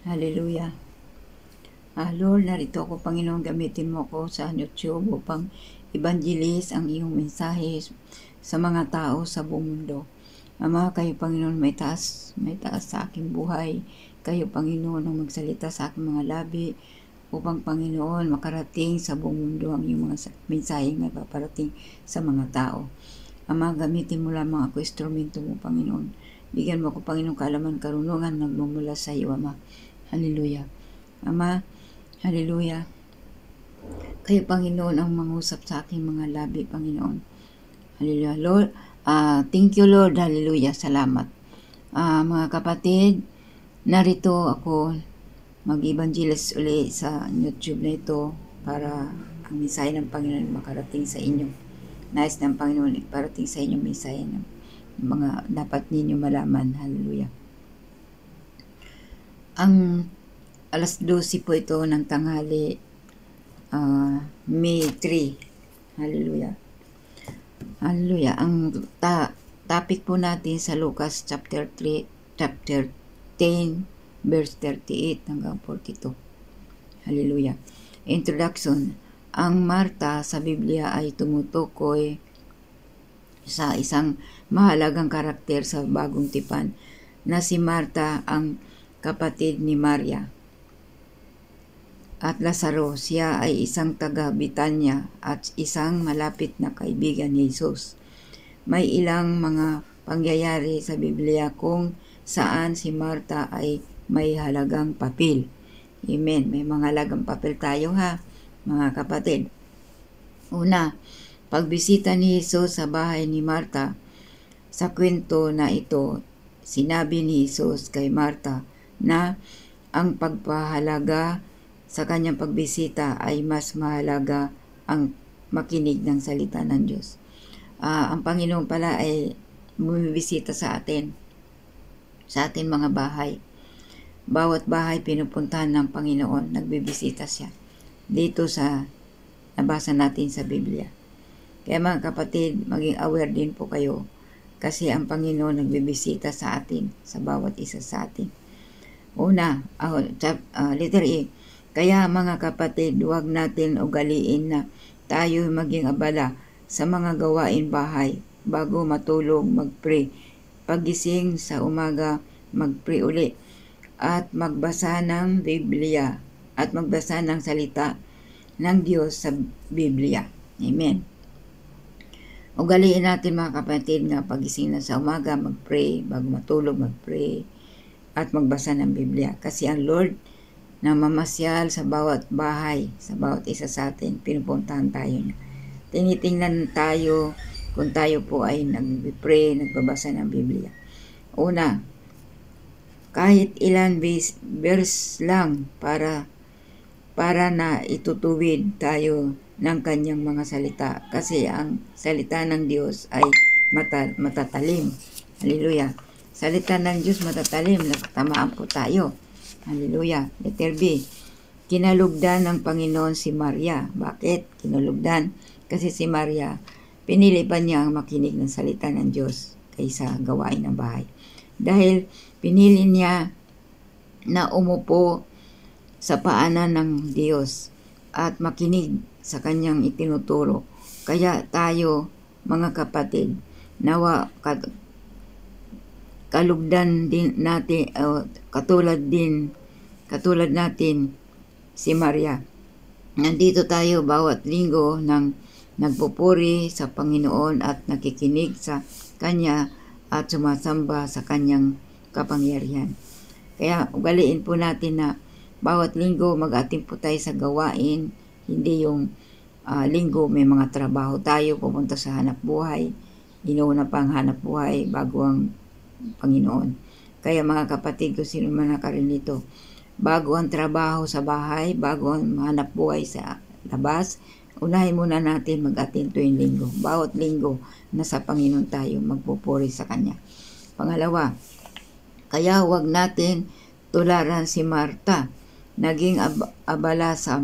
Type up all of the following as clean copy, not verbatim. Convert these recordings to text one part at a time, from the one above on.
Hallelujah. Lord, narito ako, Panginoon, gamitin mo ako sa YouTube upang evangelist ang iyong mensahe sa mga tao sa buong mundo. Ama, kayo, Panginoon, may taas sa aking buhay. Kayo, Panginoon, ang magsalita sa aking mga labi upang, Panginoon, makarating sa buong mundo ang iyong mga mensahe na paparating sa mga tao. Ama, gamitin mo lamang ako, instrumento mo, Panginoon. Bigyan mo ako, Panginoon, kaalaman, karunungan nagmumula sa iyo, Ama. Hallelujah. Ama, hallelujah. Kayo, Panginoon, ang mangusap sa aking mga labi, Panginoon. Hallelujah. Lord, thank you, Lord. Hallelujah. Salamat. Mga kapatid, narito ako mag-evangelist uli sa YouTube na ito para ang mensahe ng Panginoon makarating sa inyo. Nais ng Panginoon iparating sa inyo mensahe ng mga dapat ninyo malaman. Hallelujah. Ang alas 12 po ito ng tanghali, May 3. Hallelujah. Hallelujah. Ang topic po natin sa Lucas chapter 10, verse 38 hanggang 42. Hallelujah. Introduction. Ang Marta sa Biblia ay tumutukoy sa isang mahalagang karakter sa Bagong Tipan na si Marta, ang kapatid ni Maria. At Lazaro, siya ay isang taga-Bitanya at isang malapit na kaibigan ni Jesus. May ilang mga pangyayari sa Biblia kung saan si Marta ay may halagang papel. Amen. May mga halagang papel tayo, ha, mga kapatid. Una, pagbisita ni Jesus sa bahay ni Marta. Sa kwento na ito, sinabi ni Jesus kay Marta na ang pagpahalaga sa kanyang pagbisita ay mas mahalaga ang makinig ng salita ng Diyos. Ang Panginoon pala ay bumibisita sa atin mga bahay. Bawat bahay pinupuntahan ng Panginoon, nagbibisita siya. Dito sa nabasa natin sa Biblia. Kaya mga kapatid, maging aware din po kayo kasi ang Panginoon nagbibisita sa atin, sa bawat isa sa atin. Una, letter E. Kaya mga kapatid, huwag natin ugaliin na tayo maging abala sa mga gawain bahay. Bago matulog, mag-pray. Pagising sa umaga, mag-pray uli. At magbasa ng Biblia. At magbasa ng salita ng Diyos sa Biblia. Amen. Ugaliin natin mga kapatid nga pagising na sa umaga, mag-pray. Bago matulog, mag-pray. At magbasa ng Biblia. Kasi ang Lord na mamasyal sa bawat bahay, sa bawat isa sa atin, pinupuntahan tayo niya. Tinitingnan tayo kung tayo po ay nag-pray, nagbabasa ng Biblia. Una, kahit ilan verse lang para na itutuwid tayo ng kanyang mga salita. Kasi ang salita ng Diyos ay matatalim. Hallelujah. Salita ng Diyos matatalim, natamaan po tayo. Hallelujah. Letter B. Kinalugdan ng Panginoon si Maria. Bakit kinalugdan? Kasi si Maria, pinili pa niya ang makinig ng salita ng Diyos kaysa gawain ng bahay. Dahil pinili niya na umupo sa paanan ng Diyos at makinig sa kanyang itinuturo. Kaya tayo, mga kapatid, nawa kalugdan din natin, katulad natin si Maria. Nandito tayo bawat linggo nang nagpupuri sa Panginoon at nakikinig sa Kanya at sumasamba sa Kanyang kapangyarihan. Kaya ugaliin po natin na bawat linggo mag-atin po tayo sa gawain, hindi yung linggo may mga trabaho tayo, pupunta sa hanap buhay, inuuna pa ang hanap buhay bago ang Panginoon. Kaya mga kapatid ko, sino man nakarinito, bago ang trabaho sa bahay, bago ang hanap buhay sa labas, unahin muna natin mag-attend tuwing linggo. Bawat linggo, nasa Panginoon tayo, magpupuri sa Kanya. Pangalawa, kaya huwag natin tularan si Marta. Naging abala sa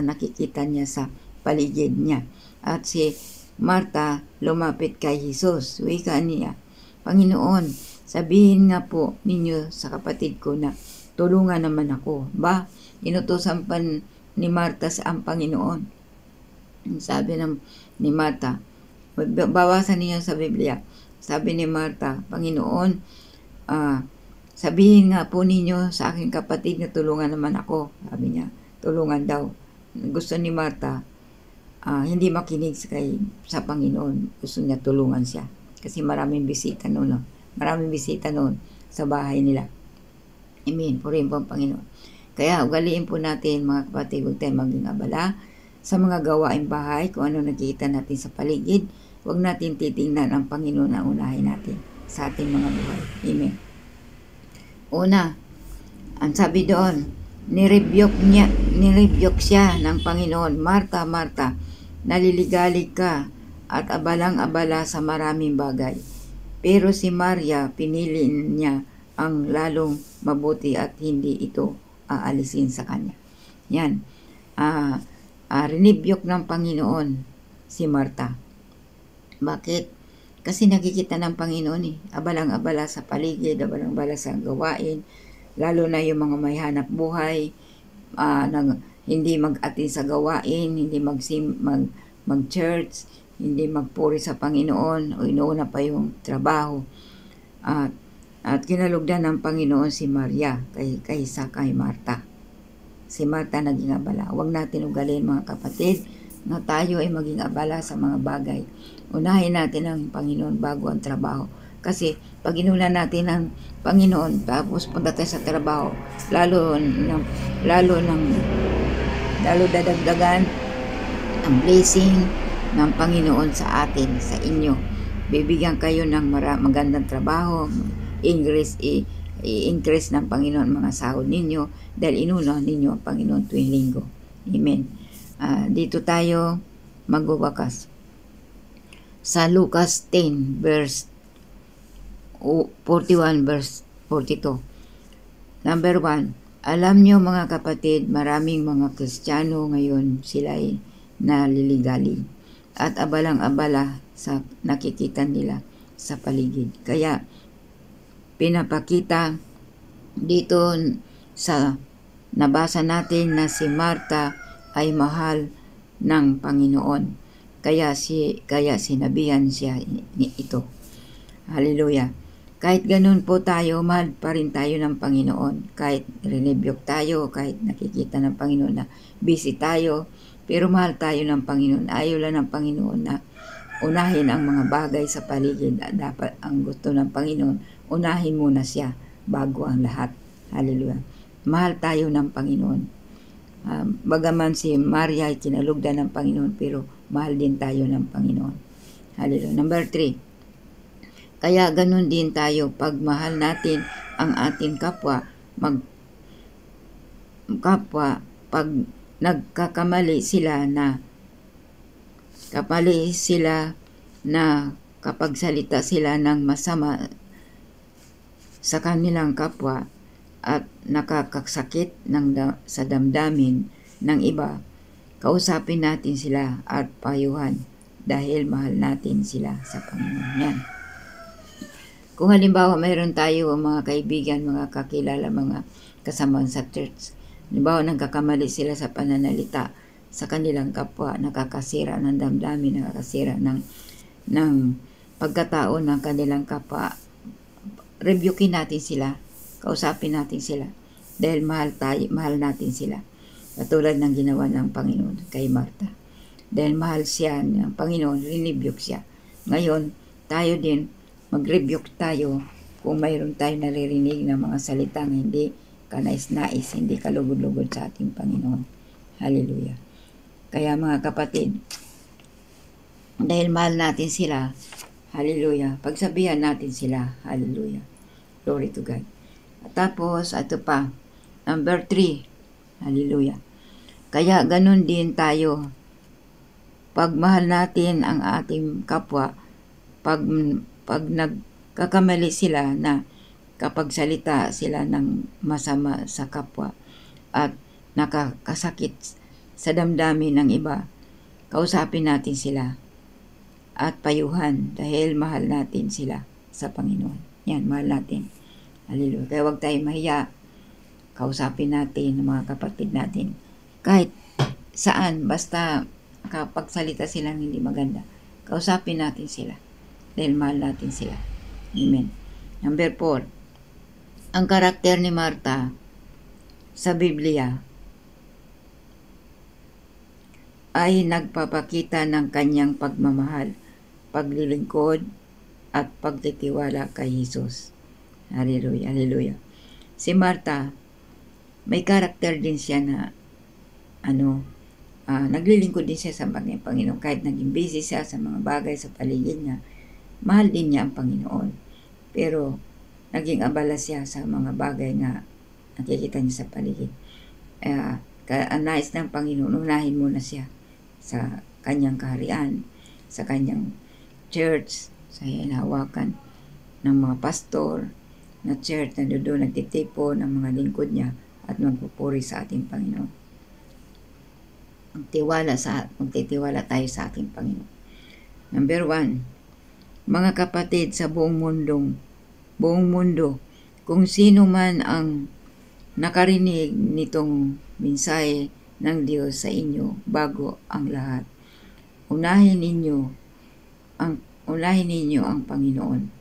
nakikita niya sa paligid niya. At si Marta lumapit kay Jesus. Wika niya, Panginoon, sabihin nga po ninyo sa kapatid ko na tulungan naman ako. Ba, inutusan pa ni Marta ang Panginoon. Sabi ni Marta, bawasan niyo sa Biblia. Sabi ni Marta, Panginoon, sabihin nga po ninyo sa aking kapatid na tulungan naman ako. Sabi niya, tulungan daw. Gusto ni Marta, hindi makinig sa Panginoon. Gusto niya tulungan siya. Kasi maraming bisita noon. Maraming bisita noon sa bahay nila. Amen. Purihin po ang Panginoon. Kaya ugaliin po natin mga kapatid, huwag tayong maging abala sa mga gawaing bahay, kung ano nakikita natin sa paligid. Huwag natin titingnan ang Panginoon na unahin natin sa ating mga buhay. Amen. Una, ang sabi doon, nirebuke siya ng Panginoon, Marta, Marta, naliligalig ka at abalang-abala sa maraming bagay. Pero si Maria, pinili niya ang lalong mabuti at hindi ito aalisin sa kanya. Yan. Rinibyok ng Panginoon si Marta. Bakit? Kasi nakikita ng Panginoon abalang-abala sa paligid, abalang-abala sa gawain, lalo na yung mga may hanap buhay, hindi mag-attend sa gawain, hindi mag-church, hindi magpuri sa Panginoon, o inuuna pa yung trabaho. At kinalugdan ng Panginoon si Maria kaysa kay Marta. Si Marta naging abala. Huwag natin ugalin mga kapatid na tayo ay maging abala sa mga bagay. Unahin natin ang Panginoon bago ang trabaho. Kasi pag inulan natin ang Panginoon tapos punta tayo sa trabaho, lalo dadagdagan ang blessing ng Panginoon sa atin, sa inyo. Bibigyan kayo ng magandang trabaho, i-increase ng Panginoon mga sahod ninyo dahil inuna ninyo ang Panginoon tuwing linggo. Amen. Dito tayo magwawakas. Sa Lucas 10 verse 41 verse 42. Number 1, alam nyo mga kapatid, maraming mga Kristiyano ngayon sila'y naliligalig at abalang-abala sa nakikita nila sa paligid. Kaya pinapakita dito sa nabasa natin na si Marta ay mahal ng Panginoon. Kaya sinabihan siya ito. Hallelujah. Kahit ganun po tayo, mahal pa rin tayo ng Panginoon. Kahit rinibyok tayo, kahit nakikita ng Panginoon na busy tayo, pero mahal tayo ng Panginoon. Ayaw lang ng Panginoon na unahin ang mga bagay sa paligid. Dapat ang gusto ng Panginoon, unahin muna siya bago ang lahat. Hallelujah. Mahal tayo ng Panginoon. Bagaman si Maria ay kinalugdan ng Panginoon, pero mahal din tayo ng Panginoon. Hallelujah. Number 3. Kaya ganun din tayo, pag mahal natin ang ating kapwa, pag nagkakamali sila na kapag salita sila ng masama sa kanilang kapwa at nakakasakit sa damdamin ng iba, kausapin natin sila at payuhan dahil mahal natin sila sa Panginoon. Yan. Kung halimbawa mayroon tayo mga kaibigan, mga kakilala, mga kasama sa church, halimbawa nagkakamali sila sa pananalita sa kanilang kapwa, nakakasira ng damdamin, nakakasira ng pagkatao ng kanilang kapwa, rebukin natin sila, kausapin natin sila dahil mahal natin sila. Katulad ng ginawa ng Panginoon kay Marta. Dahil mahal siya ng Panginoon, rinibuke siya. Ngayon, tayo din, mag-rebuke tayo kung mayroon tayo naririnig ng mga salitang hindi kanais-nais, hindi kalugod-lugod sa ating Panginoon. Hallelujah. Kaya mga kapatid, dahil mahal natin sila, hallelujah, pagsabihan natin sila, hallelujah. Glory to God. At tapos, ito pa, number 3, hallelujah. Kaya ganun din tayo, pag mahal natin ang ating kapwa, pag nagkakamali sila na kapag salita sila ng masama sa kapwa at nakakasakit sa damdamin ng iba, kausapin natin sila at payuhan dahil mahal natin sila sa Panginoon. Yan, mahal natin. Hallelujah. Kaya huwag tayong mahiya kausapin natin ng mga kapatid natin. Kahit saan, basta kapag salita silang hindi maganda, kausapin natin sila. Dahil mahal natin sila. Amen. Number 4. Ang karakter ni Marta sa Biblia ay nagpapakita ng kanyang pagmamahal, paglilingkod, at pagtitiwala kay Jesus. Hallelujah, hallelujah. Si Marta, may karakter din siya na naglilingkod din siya sa Panginoon. Kahit naging busy siya sa mga bagay sa paligid niya, mahal din niya ang Panginoon. Pero naging abala siya sa mga bagay na nakikita niya sa paligid. Ang nais ng Panginoon, unahin muna siya sa kanyang kaharian, sa kanyang church, sa hinahawakan ng mga pastor na church na doon nagtitipo ng mga lingkod niya at magpupuri sa ating Panginoon. Magtitiwala tayo sa ating Panginoon. Number 1, mga kapatid sa buong mundo, kung sino man ang nakarinig nitong mensahe ng Diyos sa inyo bago ang lahat, unahin ninyo ang Panginoon.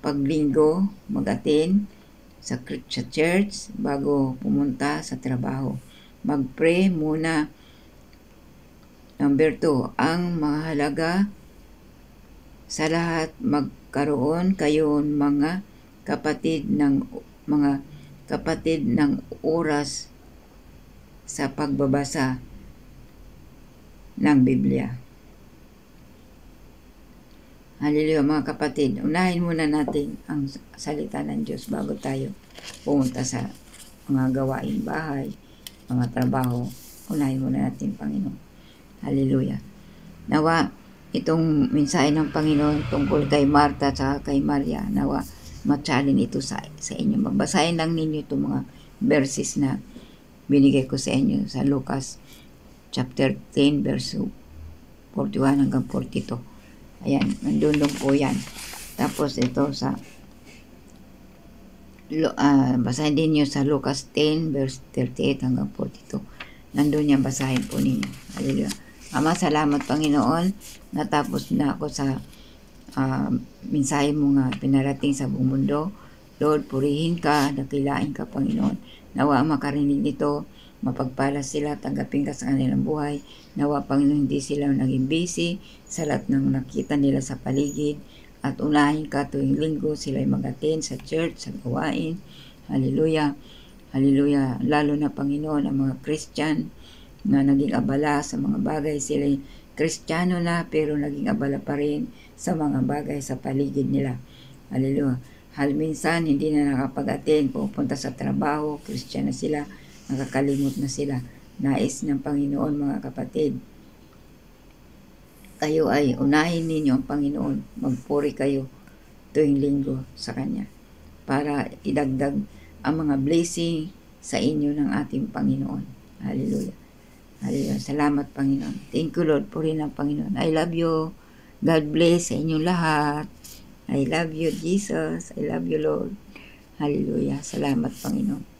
Paglinggo, mag-attend sa church bago pumunta sa trabaho. Mag-pray muna. Number 2, ang mahalaga sa lahat, magkaroon kayo mga kapatid ng oras sa pagbabasa ng Biblia. Hallelujah mga kapatid. Unahin muna natin ang salita ng Diyos bago tayo pumunta sa mga gawain bahay, mga trabaho. Unahin muna natin Panginoon. Hallelujah. Nawa itong mensahe ng Panginoon tungkol kay Marta at kay Maria, nawa ma-challenge ito sa inyo. Magbasahin lang ninyo itong mga verses na binigay ko sa inyo sa Lucas chapter 10 verse 41 hanggang 42. Ayan, nandun po yan. Tapos ito sa basahin din nyo sa Lucas 10 verse 38 hanggang 42. Nandun yan, basahin po ninyo. Hallelujah. Ama, salamat Panginoon. Natapos na ako sa mensahe mo nga pinarating sa buong mundo. Lord, purihin ka, dakilain ka Panginoon. Nawa makarinig nito, mapagpala sila, tanggapin ka sa kanilang buhay. Nawa Panginoon, hindi sila naging busy sa lahat ng nakita nila sa paligid. At unahin ka tuwing linggo, sila ay mag-attend sa church, sa gawain. Hallelujah. Hallelujah. Lalo na Panginoon, ang mga Christian na naging abala sa mga bagay. Sila ay Kristiyano na pero naging abala pa rin sa mga bagay sa paligid nila. Hallelujah. Minsan hindi na nakapag-attend, pupunta sa trabaho, Kristiyano na sila, nakakalimot na sila. Nais ng Panginoon mga kapatid, kayo ay unahin ninyo ang Panginoon, magpuri kayo tuwing linggo sa Kanya para idagdag ang mga blessing sa inyo ng ating Panginoon. Hallelujah. Hallelujah. Salamat Panginoon. Thank you Lord, puri ng Panginoon. I love you. God bless sa inyong lahat. I love you Jesus. I love you Lord. Hallelujah. Salamat Panginoon.